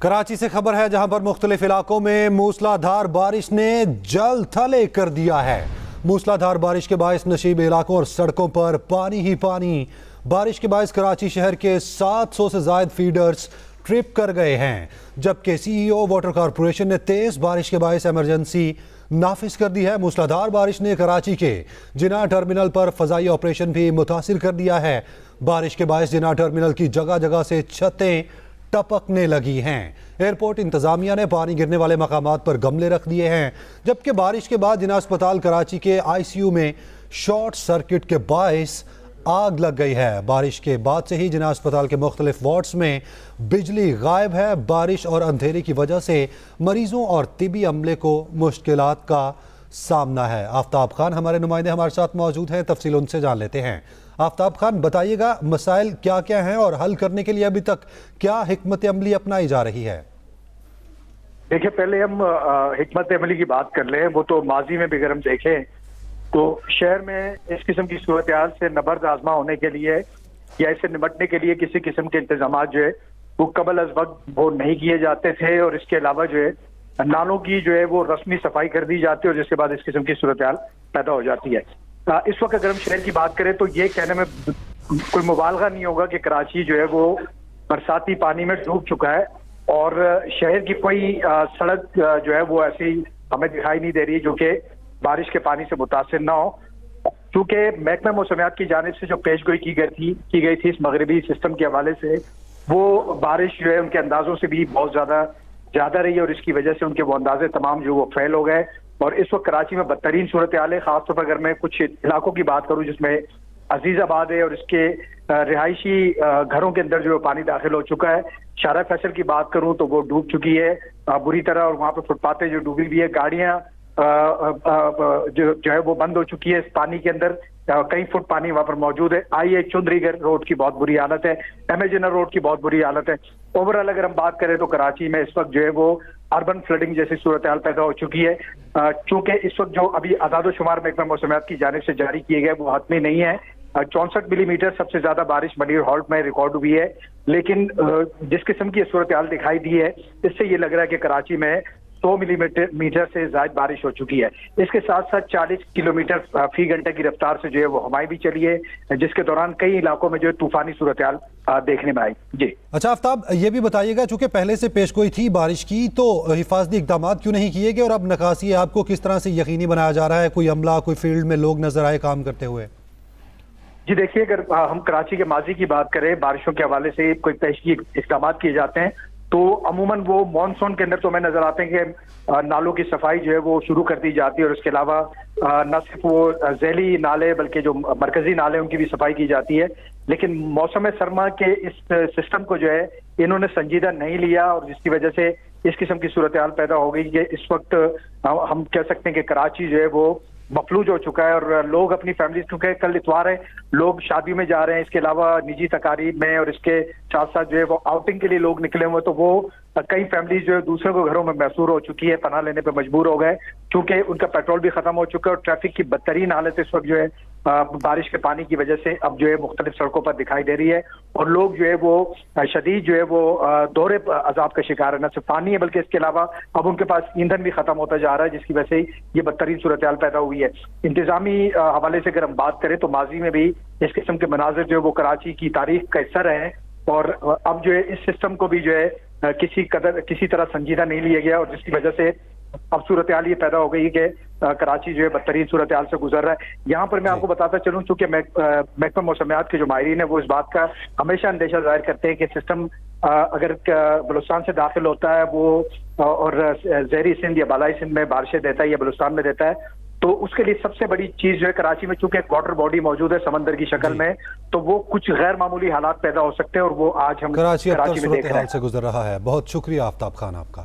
کراچی سے خبر ہے جہاں پر مختلف علاقوں میں موسلادھار بارش نے جل تھلے کر دیا ہے۔ موسلادھار بارش کے باعث نشیب علاقوں اور سڑکوں پر پانی ہی پانی۔ بارش کے باعث کراچی شہر کے 700 سے زائد فیڈرز ٹرپ کر گئے ہیں، جبکہ سی ای او واٹر کارپوریشن نے تیز بارش کے باعث ایمرجنسی نافذ کر دی ہے۔ موسلادھار بارش نے کراچی کے جناح ٹرمینل پر فضائی آپریشن بھی متاثر کر دیا ہے۔ بارش کے باعث جناح ٹرمینل کی جگہ جگہ سے چھتیں ٹپکنے لگی ہیں۔ ایئرپورٹ انتظامیہ نے پانی گرنے والے مقامات پر گملے رکھ دیے ہیں، جبکہ بارش کے بعد جناح اسپتال کراچی کے آئی سی یو میں شارٹ سرکٹ کے باعث آگ لگ گئی ہے۔ بارش کے بعد سے ہی جناح اسپتال کے مختلف وارڈز میں بجلی غائب ہے۔ بارش اور اندھیرے کی وجہ سے مریضوں اور طبی عملے کو مشکلات کا سامنا ہے۔ آفتاب خان ہمارے نمائندے ہمارے ساتھ موجود ہیں، تفصیل ان سے جان لیتے ہیں۔ آفتاب خان، بتائیے گا مسائل کیا کیا ہیں اور حل کرنے کے لیے ابھی تک کیا حکمت عملی اپنائی جا رہی ہے؟ دیکھیں، پہلے ہم حکمت عملی کی بات کر لیں۔ وہ تو ماضی میں بھی اگر ہم دیکھیں تو شہر میں اس قسم کی صورتحال سے نبرد آزما ہونے کے لیے یا اسے نمٹنے کے لیے کسی قسم کے انتظامات جو ہے وہ قبل از وقت وہ نہیں کیے جاتے تھے، اور اس کے علاوہ جو ہے نالوں کی جو ہے وہ رسمی صفائی کر دی جاتی ہے، اور جس کے بعد اس قسم کی صورتحال پیدا ہو جاتی ہے۔ اس وقت اگر ہم شہر کی بات کریں تو یہ کہنے میں کوئی مبالغہ نہیں ہوگا کہ کراچی جو ہے وہ برساتی پانی میں ڈوب چکا ہے، اور شہر کی کوئی سڑک جو ہے وہ ایسی ہمیں دکھائی نہیں دے رہی جو کہ بارش کے پانی سے متاثر نہ ہو، چونکہ محکمہ موسمیات کی جانب سے جو پیش گوئی کی گئی تھی اس مغربی سسٹم کے حوالے سے، وہ بارش جو ہے ان کے اندازوں سے بھی بہت زیادہ رہی ہے، اور اس کی وجہ سے ان کے وہ اندازے تمام جو وہ فیل ہو گئے، اور اس وقت کراچی میں بدترین صورتحال ہے۔ خاص طور پر اگر میں کچھ علاقوں کی بات کروں جس میں عزیز آباد ہے اور اس کے رہائشی گھروں کے اندر جو پانی داخل ہو چکا ہے، شارع فیصل کی بات کروں تو وہ ڈوب چکی ہے بری طرح، اور وہاں پہ فٹ پاتھیں جو ڈوبی ہوئی ہے، گاڑیاں جو ہے وہ بند ہو چکی ہے اس پانی کے اندر، کئی فٹ پانی وہاں پر موجود ہے۔ آئی اے چندری گڑھ روڈ کی بہت بری حالت ہے، ایم اے جنرل روڈ کی بہت بری حالت ہے۔ اوورآل اگر ہم بات کریں تو کراچی میں اس وقت جو ہے وہ اربن فلڈنگ جیسی صورتحال پیدا ہو چکی ہے، چونکہ اس وقت جو ابھی اعداد و شمار محکمہ موسمیات کی جانب سے جاری کیے گئے وہ حتمی نہیں ہے۔ 64 ملی میٹر سب سے زیادہ بارش منیر ہالٹ میں ریکارڈ ہوئی ہے، لیکن جس قسم کی صورتحال دکھائی دی ہے اس سے یہ لگ رہا ہے کہ کراچی میں 100 ملی میٹر سے زائد بارش ہو چکی ہے۔ اس کے ساتھ ساتھ 40 کلومیٹر فی گھنٹے کی رفتار سے جو ہے وہ ہوائیں بھی چلی ہے، جس کے دوران کئی علاقوں میں جو ہے طوفانی صورتحال دیکھنے میں آئی۔ جی اچھا آفتاب، یہ بھی بتائیے گا چونکہ پہلے سے پیش گوئی تھی بارش کی، تو حفاظتی اقدامات کیوں نہیں کیے گئے، اور اب نکاسی آپ کو کس طرح سے یقینی بنایا جا رہا ہے؟ کوئی عملہ، کوئی فیلڈ میں لوگ نظر آئے کام کرتے ہوئے؟ جی دیکھیے، اگر ہم کراچی کے ماضی کی بات کریں، بارشوں کے حوالے سے کوئی تحقیقی اقدامات کیے جاتے ہیں تو عموماً وہ مانسون کے اندر تو ہمیں نظر آتے ہیں کہ نالوں کی صفائی جو ہے وہ شروع کر دی جاتی ہے، اور اس کے علاوہ نہ صرف وہ ذیلی نالے بلکہ جو مرکزی نالے ان کی بھی صفائی کی جاتی ہے، لیکن موسم سرما کے اس سسٹم کو جو ہے انہوں نے سنجیدہ نہیں لیا، اور جس کی وجہ سے اس قسم کی صورتحال پیدا ہو گئی کہ اس وقت ہم کہہ سکتے ہیں کہ کراچی جو ہے وہ مفلوج ہو چکا ہے، اور لوگ اپنی فیملیز، کیونکہ کل اتوار ہے، لوگ شادی میں جا رہے ہیں، اس کے علاوہ نجی تقاریب میں، اور اس کے ساتھ ساتھ جو ہے وہ آؤٹنگ کے لیے لوگ نکلے ہوئے، تو وہ کئی فیملیز جو ہے دوسروں کے گھروں میں محصور ہو چکی ہے، پناہ لینے پہ مجبور ہو گئے، کیونکہ ان کا پیٹرول بھی ختم ہو چکا ہے، اور ٹریفک کی بدترین حالت اس وقت جو ہے بارش کے پانی کی وجہ سے اب جو ہے مختلف سڑکوں پر دکھائی دے رہی ہے، اور لوگ جو ہے وہ شدید جو ہے وہ دورے عذاب کا شکار ہے، نہ صرف پانی ہے بلکہ اس کے علاوہ اب ان کے پاس ایندھن بھی ختم ہوتا جا رہا ہے، جس کی وجہ سے یہ بدترین صورتحال پیدا ہوئی ہے۔ انتظامی حوالے سے اگر ہم بات کریں تو ماضی میں بھی اس قسم کے مناظر جو ہے وہ کراچی کی تاریخ کا حصہ رہے ہیں، اور اب جو ہے اس سسٹم کو بھی جو ہے کسی طرح سنجیدہ نہیں لیا گیا، اور جس کی وجہ سے اب صورتحال یہ پیدا ہو گئی کہ کراچی جو ہے بدترین صورتحال سے گزر رہا ہے۔ یہاں پر میں آپ کو بتاتا چلوں، چونکہ محکمہ موسمیات کے جو ماہرین ہیں وہ اس بات کا ہمیشہ اندیشہ ظاہر کرتے ہیں کہ سسٹم اگر بلوچستان سے داخل ہوتا ہے وہ اور زہری سندھ یا بالائی سندھ میں بارشیں دیتا ہے یا بلوچستان میں دیتا ہے، تو اس کے لیے سب سے بڑی چیز جو ہے کراچی میں چونکہ ایک واٹر باڈی موجود ہے سمندر کی شکل میں، تو وہ کچھ غیر معمولی حالات پیدا ہو سکتے ہیں، اور وہ آج ہم کراچی میں دیکھ رہے ہیں۔ سے گزر رہا ہے۔ بہت شکریہ آفتاب خان آپ کا۔